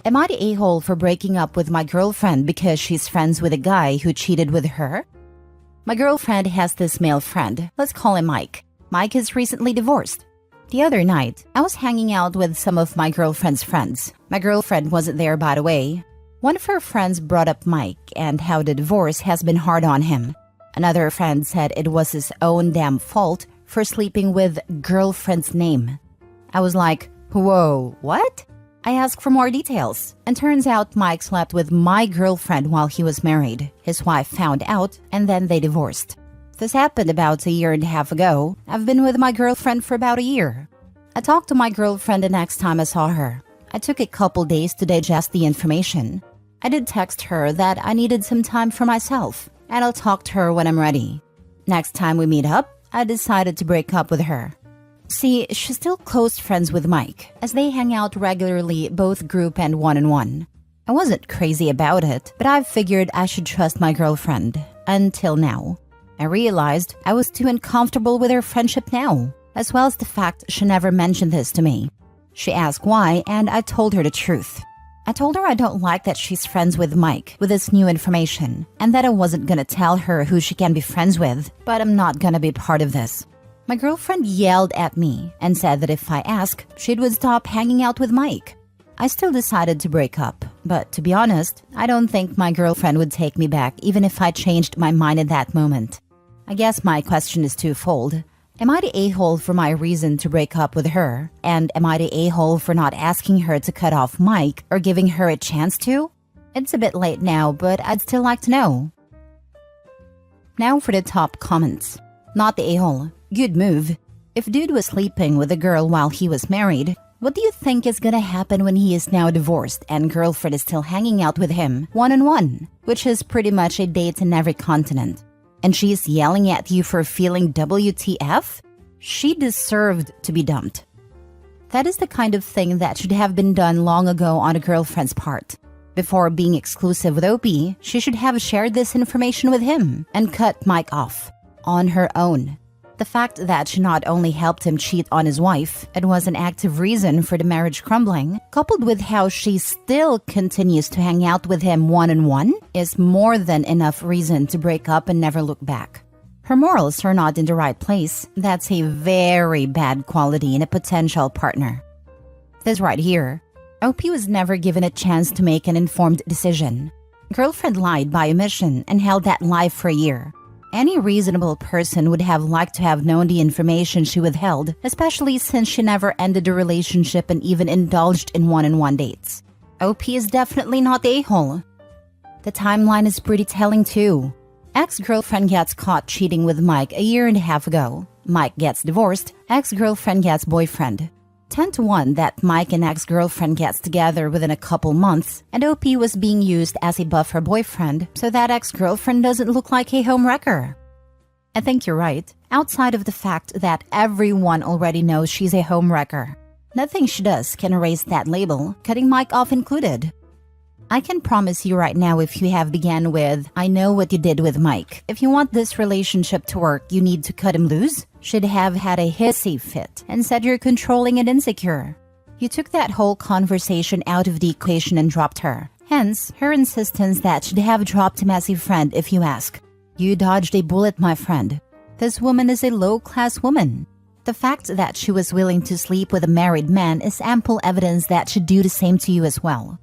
Am I the a-hole for breaking up with my girlfriend because she's friends with a guy who cheated with her? My girlfriend has this male friend. Let's call him Mike. Mike is recently divorced. The other night, I was hanging out with some of my girlfriend's friends. My girlfriend wasn't there, by the way. One of her friends brought up Mike and how the divorce has been hard on him. Another friend said it was his own damn fault for sleeping with girlfriend's name. I was like, whoa, what? I asked for more details, and turns out Mike slept with my girlfriend while he was married. His wife found out, and then they divorced. This happened about 1.5 years ago. I've been with my girlfriend for about a year. I talked to my girlfriend the next time I saw her. I took a couple days to digest the information. I did text her that I needed some time for myself, and I'll talk to her when I'm ready. Next time we meet up, I decided to break up with her. See, she's still close friends with Mike, as they hang out regularly, both group and one-on-one. I wasn't crazy about it, but I figured I should trust my girlfriend. Until now. I realized I was too uncomfortable with her friendship now, as well as the fact she never mentioned this to me. She asked why, and I told her the truth. I told her I don't like that she's friends with Mike with this new information, and that I wasn't gonna tell her who she can be friends with, but I'm not gonna be part of this. My girlfriend yelled at me and said that if I ask, she would stop hanging out with Mike. I still decided to break up, but to be honest, I don't think my girlfriend would take me back even if I changed my mind at that moment. I guess my question is twofold. Am I the a-hole for my reason to break up with her? And am I the a-hole for not asking her to cut off Mike or giving her a chance to? It's a bit late now, but I'd still like to know. Now for the top comments. Not the a-hole. Good move. If dude was sleeping with a girl while he was married, what do you think is gonna happen when he is now divorced and girlfriend is still hanging out with him one-on-one, which is pretty much a date in every continent? And she's yelling at you for feeling WTF? She deserved to be dumped. That is the kind of thing that should have been done long ago on a girlfriend's part. Before being exclusive with OP, she should have shared this information with him and cut Mike off. On her own. The fact that she not only helped him cheat on his wife, it was an active reason for the marriage crumbling, coupled with how she still continues to hang out with him one-on-one, is more than enough reason to break up and never look back. Her morals are not in the right place. That's a very bad quality in a potential partner. This right here. OP was never given a chance to make an informed decision. Girlfriend lied by omission and held that lie for a year. Any reasonable person would have liked to have known the information she withheld, especially since she never ended the relationship and even indulged in one-on-one dates. OP is definitely not the a-hole. The timeline is pretty telling too. Ex-girlfriend gets caught cheating with Mike 1.5 years ago. Mike gets divorced, ex-girlfriend gets boyfriend. 10-1 that Mike and ex-girlfriend gets together within a couple months, and OP was being used as a buffer boyfriend so that ex-girlfriend doesn't look like a homewrecker. I think you're right, outside of the fact that everyone already knows she's a homewrecker. Nothing she does can erase that label, cutting Mike off included. I can promise you right now, if you have began with, I know what you did with Mike. If you want this relationship to work, you need to cut him loose. Should have had a hissy fit and said you're controlling and insecure. You took that whole conversation out of the equation and dropped her. Hence, her insistence that should have dropped him as a friend if you ask. You dodged a bullet, my friend. This woman is a low-class woman. The fact that she was willing to sleep with a married man is ample evidence that she'd do the same to you as well.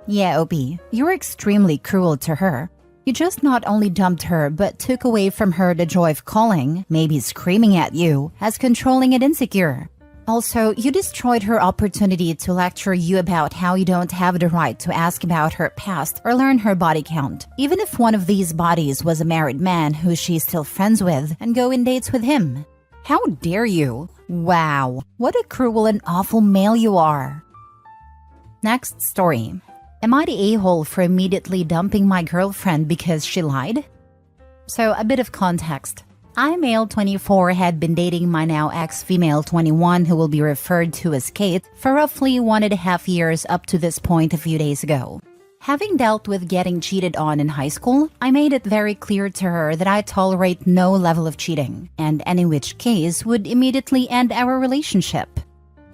Yeah, OP, you were extremely cruel to her. You just not only dumped her, but took away from her the joy of calling, maybe screaming at you, as controlling and insecure. Also, you destroyed her opportunity to lecture you about how you don't have the right to ask about her past or learn her body count, even if one of these bodies was a married man who she's still friends with and go in dates with him. How dare you? Wow, what a cruel and awful male you are. Next story. Am I the a-hole for immediately dumping my girlfriend because she lied? So, a bit of context. I, male 24, had been dating my now ex-female 21, who will be referred to as Kate, for roughly 1.5 years up to this point a few days ago. Having dealt with getting cheated on in high school, I made it very clear to her that I tolerate no level of cheating, and any which case would immediately end our relationship.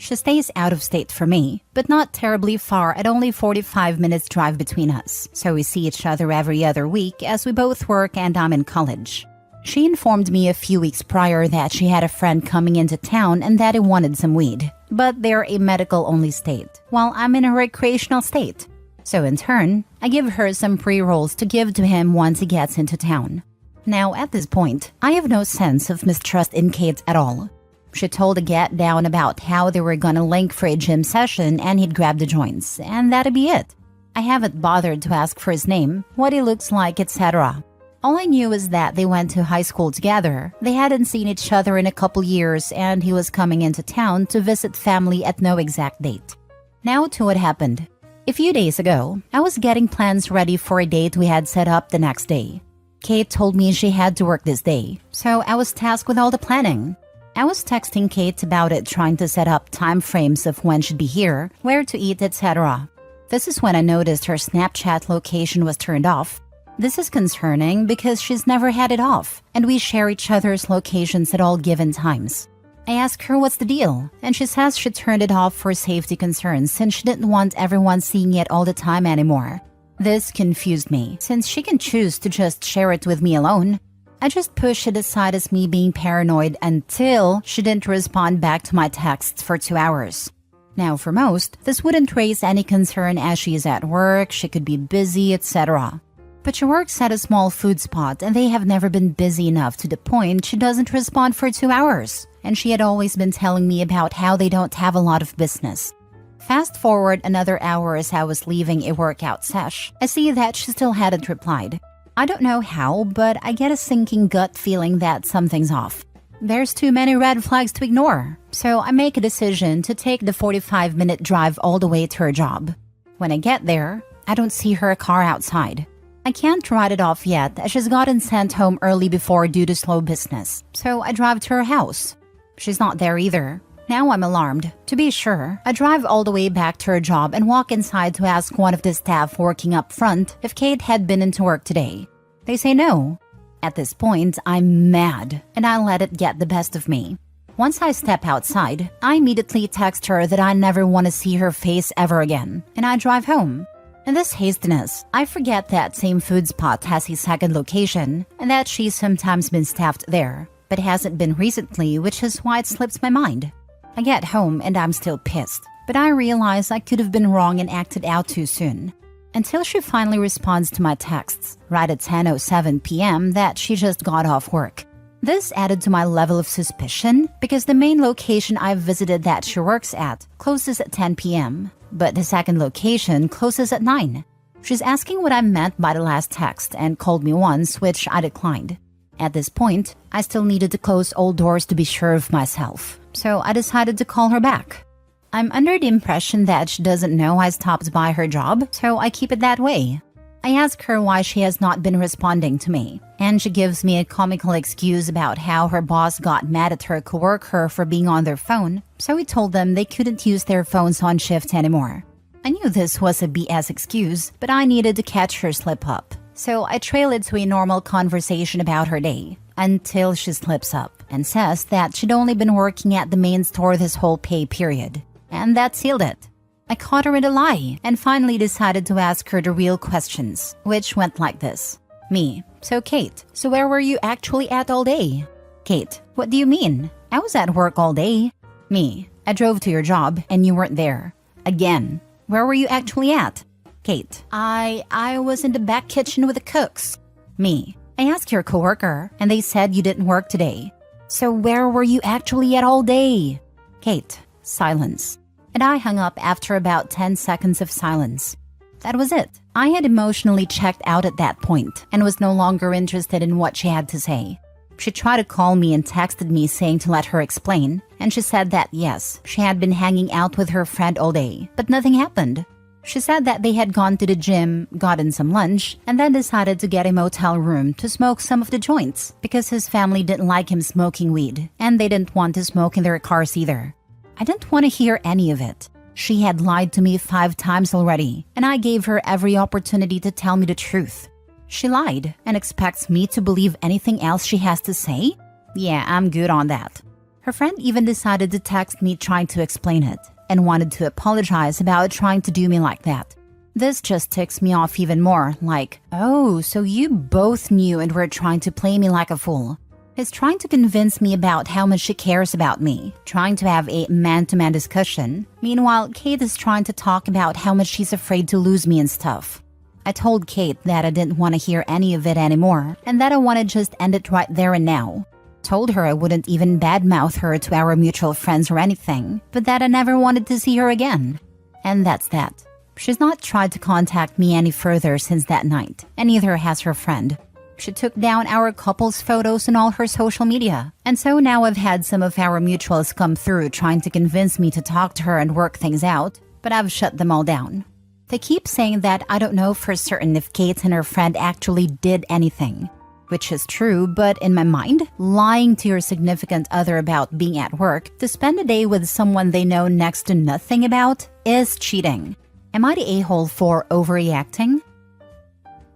She stays out of state from me, but not terribly far at only 45 minutes drive between us, so we see each other every other week as we both work and I'm in college. She informed me a few weeks prior that she had a friend coming into town and that he wanted some weed, but they're a medical-only state, while I'm in a recreational state. So in turn, I give her some pre-rolls to give to him once he gets into town. Now at this point, I have no sense of mistrust in Kate at all. She told a get down about how they were gonna link for a gym session and he'd grab the joints, and that'd be it. I haven't bothered to ask for his name, what he looks like, etc. All I knew is that they went to high school together, they hadn't seen each other in a couple years, and he was coming into town to visit family at no exact date. Now to what happened. A few days ago, I was getting plans ready for a date we had set up the next day. Kate told me she had to work this day, so I was tasked with all the planning. I was texting Kate about it, trying to set up time frames of when she'd be here, where to eat, etc. This is when I noticed her Snapchat location was turned off. This is concerning because she's never had it off, and we share each other's locations at all given times. I ask her what's the deal, and she says she turned it off for safety concerns since she didn't want everyone seeing it all the time anymore. This confused me, since she can choose to just share it with me alone. I just pushed it aside as me being paranoid until she didn't respond back to my texts for 2 hours. Now for most, this wouldn't raise any concern as she is at work, she could be busy, etc. But she works at a small food spot and they have never been busy enough to the point she doesn't respond for 2 hours. And she had always been telling me about how they don't have a lot of business. Fast forward another hour as I was leaving a workout sesh, I see that she still hadn't replied. I don't know how, but I get a sinking gut feeling that something's off. There's too many red flags to ignore, so I make a decision to take the 45-minute drive all the way to her job. When I get there, I don't see her car outside. I can't write it off yet as she's gotten sent home early before due to slow business, so I drive to her house. She's not there either. Now I'm alarmed. To be sure, I drive all the way back to her job and walk inside to ask one of the staff working up front if Kate had been into work today. They say no. At this point, I'm mad, and I let it get the best of me. Once I step outside, I immediately text her that I never want to see her face ever again, and I drive home. In this hastiness, I forget that same food spot has a second location, and that she's sometimes been staffed there, but hasn't been recently, which is why it slips my mind. I get home and I'm still pissed, but I realize I could have been wrong and acted out too soon. Until she finally responds to my texts, right at 10:07 p.m. that she just got off work. This added to my level of suspicion because the main location I've visited that she works at closes at 10 p.m., but the second location closes at 9. She's asking what I meant by the last text and called me once, which I declined. At this point, I still needed to close all doors to be sure of myself, so I decided to call her back. I'm under the impression that she doesn't know I stopped by her job, so I keep it that way. I ask her why she has not been responding to me, and she gives me a comical excuse about how her boss got mad at her coworker for being on their phone, so he told them they couldn't use their phones on shift anymore. I knew this was a BS excuse, but I needed to catch her slip up. So I trail it to a normal conversation about her day, until she slips up and says that she'd only been working at the main store this whole pay period. And that sealed it. I caught her in a lie and finally decided to ask her the real questions, which went like this. Me: so Kate, so where were you actually at all day? Kate: what do you mean? I was at work all day. Me: I drove to your job and you weren't there. Again: where were you actually at? Kate: I was in the back kitchen with the cooks. Me: I asked your coworker and they said you didn't work today. So where were you actually at all day? Kate: silence. And I hung up after about 10 seconds of silence. That was it. I had emotionally checked out at that point and was no longer interested in what she had to say. She tried to call me and texted me saying to let her explain, and she said that yes, she had been hanging out with her friend all day, but nothing happened. She said that they had gone to the gym, gotten some lunch, and then decided to get a motel room to smoke some of the joints because his family didn't like him smoking weed, and they didn't want to smoke in their cars either. I didn't want to hear any of it. She had lied to me 5 times already, and I gave her every opportunity to tell me the truth. She lied and expects me to believe anything else she has to say? Yeah, I'm good on that. Her Her friend even decided to text me trying to explain it and wanted to apologize about trying to do me like that. This just ticks me off even more, like, oh, so you both knew and were trying to play me like a fool. He's trying to convince me about how much she cares about me, trying to have a man-to-man discussion. Meanwhile, Kate is trying to talk about how much she's afraid to lose me and stuff. I told Kate that I didn't want to hear any of it anymore and that I want to just end it right there and now. Told her I wouldn't even badmouth her to our mutual friends or anything, but that I never wanted to see her again. And that's that. She's not tried to contact me any further since that night, and neither has her friend. She took down our couple's photos on all her social media, and so now I've had some of our mutuals come through trying to convince me to talk to her and work things out, but I've shut them all down. They keep saying that I don't know for certain if Kate and her friend actually did anything, which is true, but in my mind, lying to your significant other about being at work to spend a day with someone they know next to nothing about is cheating. Am I the a-hole for overreacting?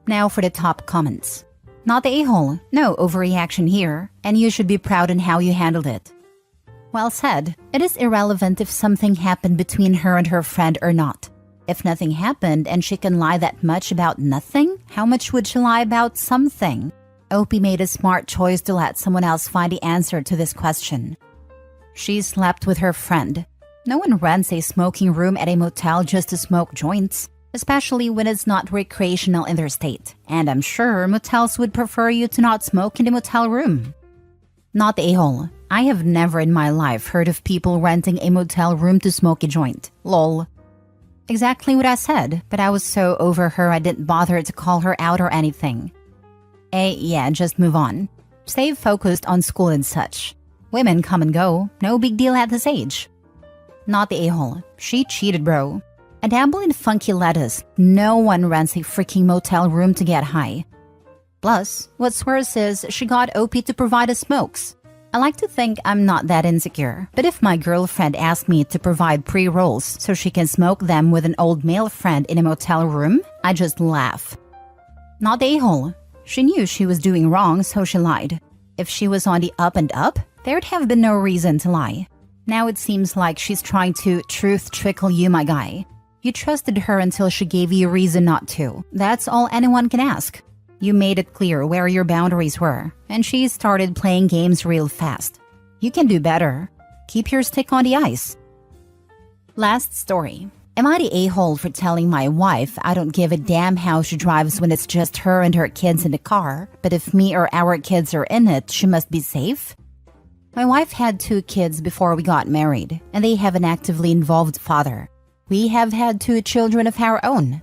Now for the top comments. Not the a-hole, no overreaction here, and you should be proud in how you handled it. Well said. It is irrelevant if something happened between her and her friend or not. If nothing happened and she can lie that much about nothing, how much would she lie about something? Opie made a smart choice to let someone else find the answer to this question. She slept with her friend. No one rents a smoking room at a motel just to smoke joints, especially when it's not recreational in their state. And I'm sure motels would prefer you to not smoke in the motel room. Not the a-hole. I have never in my life heard of people renting a motel room to smoke a joint. Lol. Exactly what I said, but I was so over her I didn't bother to call her out or anything. Yeah, just move on. Stay focused on school and such. Women come and go, no big deal at this age. Not the a-hole. She cheated, bro. A dabble in funky lettuce. No one rents a freaking motel room to get high. Plus, what's worse is she got Opie to provide us smokes. I like to think I'm not that insecure, but if my girlfriend asked me to provide pre-rolls so she can smoke them with an old male friend in a motel room, I just laugh. Not the a-hole. She knew she was doing wrong, so she lied. If she was on the up and up, there'd have been no reason to lie. Now it seems like she's trying to truth trickle you, my guy. You trusted her until she gave you a reason not to. That's all anyone can ask. You made it clear where your boundaries were, and she started playing games real fast. You can do better. Keep your stick on the ice. Last story. Am I the a-hole for telling my wife I don't give a damn how she drives when it's just her and her kids in the car, but if me or our kids are in it, she must be safe? My wife had 2 kids before we got married, and they have an actively involved father. We have had 2 children of our own.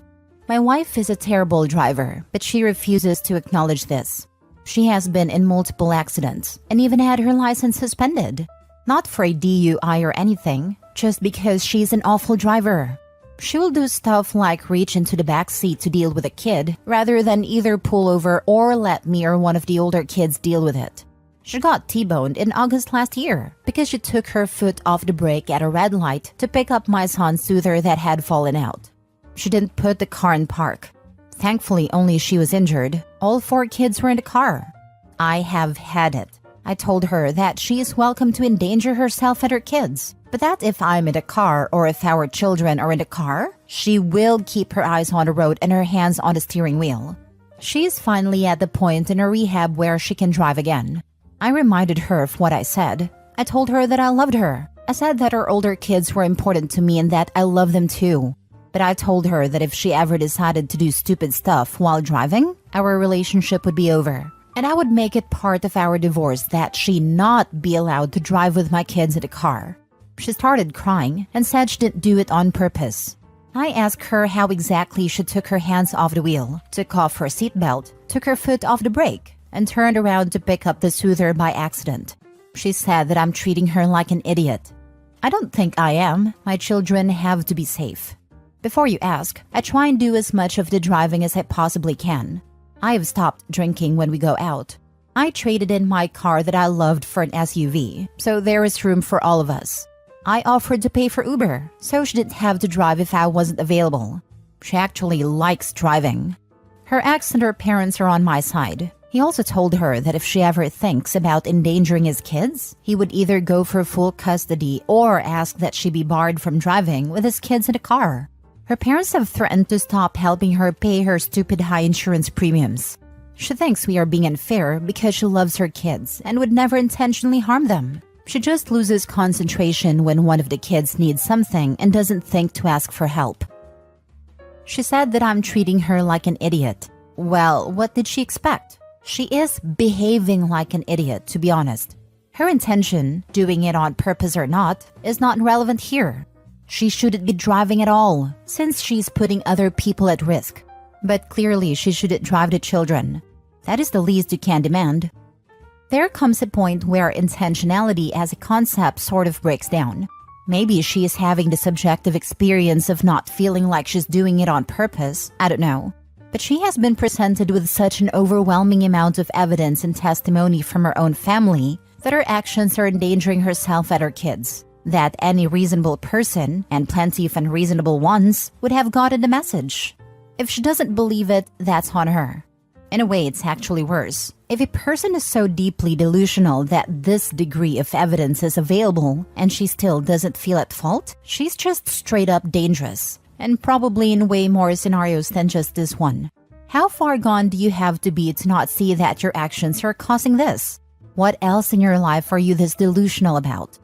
My wife is a terrible driver, but she refuses to acknowledge this. She has been in multiple accidents and even had her license suspended. Not for a DUI or anything, just because she's an awful driver. She will do stuff like reach into the back seat to deal with a kid, rather than either pull over or let me or one of the older kids deal with it. She got T-boned in August last year because she took her foot off the brake at a red light to pick up my son's soother that had fallen out. She didn't put the car in park. Thankfully, only she was injured. All 4 kids were in the car. I have had it. I told her that she is welcome to endanger herself and her kids, but that if I'm in the car or if our children are in the car, she will keep her eyes on the road and her hands on the steering wheel. She is finally at the point in her rehab where she can drive again. I reminded her of what I said. I told her that I loved her. I said that her older kids were important to me and that I love them too. But I told her that if she ever decided to do stupid stuff while driving, our relationship would be over. And I would make it part of our divorce that she not be allowed to drive with my kids in the car. She started crying and said she didn't do it on purpose. I asked her how exactly she took her hands off the wheel, took off her seatbelt, took her foot off the brake, and turned around to pick up the soother by accident. She said that I'm treating her like an idiot. I don't think I am. My children have to be safe. Before you ask, I try and do as much of the driving as I possibly can. I have stopped drinking when we go out. I traded in my car that I loved for an SUV, so there is room for all of us. I offered to pay for Uber, so she didn't have to drive if I wasn't available. She actually likes driving. Her ex and her parents are on my side. He also told her that if she ever thinks about endangering his kids, he would either go for full custody or ask that she be barred from driving with his kids in a car. Her parents have threatened to stop helping her pay her stupid high insurance premiums. She thinks we are being unfair because she loves her kids and would never intentionally harm them. She just loses concentration when one of the kids needs something and doesn't think to ask for help. She said that I'm treating her like an idiot. Well, what did she expect? She is behaving like an idiot, to be honest. Her intention, doing it on purpose or not, is not relevant here. She shouldn't be driving at all, since she's putting other people at risk. But clearly she shouldn't drive the children. That is the least you can demand. There comes a point where intentionality as a concept sort of breaks down. Maybe she is having the subjective experience of not feeling like she's doing it on purpose, I don't know. But she has been presented with such an overwhelming amount of evidence and testimony from her own family that her actions are endangering herself and her kids, that any reasonable person, and plenty of unreasonable ones, would have gotten the message. If she doesn't believe it, that's on her. In a way, it's actually worse. If a person is so deeply delusional that this degree of evidence is available and she still doesn't feel at fault, she's just straight up dangerous. And probably in way more scenarios than just this one. How far gone do you have to be to not see that your actions are causing this? What else in your life are you this delusional about?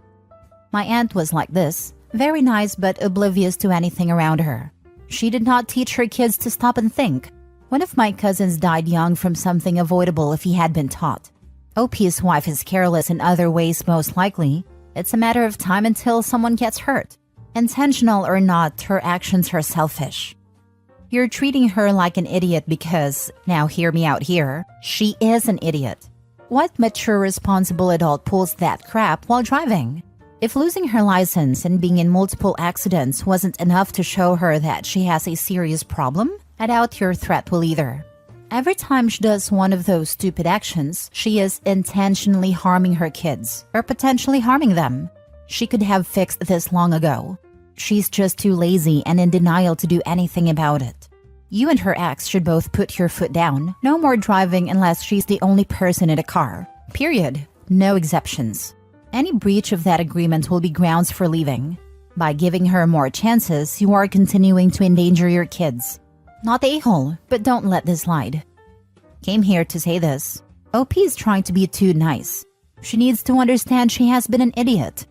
My aunt was like this, very nice but oblivious to anything around her. She did not teach her kids to stop and think. One of my cousins died young from something avoidable if he had been taught. OP's wife is careless in other ways most likely. It's a matter of time until someone gets hurt. Intentional or not, her actions are selfish. You're treating her like an idiot because, now hear me out here, she is an idiot. What mature responsible adult pulls that crap while driving? If losing her license and being in multiple accidents wasn't enough to show her that she has a serious problem, I doubt your threat will either. Every time she does one of those stupid actions, she is intentionally harming her kids, or potentially harming them. She could have fixed this long ago. She's just too lazy and in denial to do anything about it. You and her ex should both put your foot down. No more driving unless she's the only person in the car. Period. No exceptions. Any breach of that agreement will be grounds for leaving. By giving her more chances, you are continuing to endanger your kids. Not the a-hole, but don't let this slide. Came here to say this. OP is trying to be too nice. She needs to understand she has been an idiot.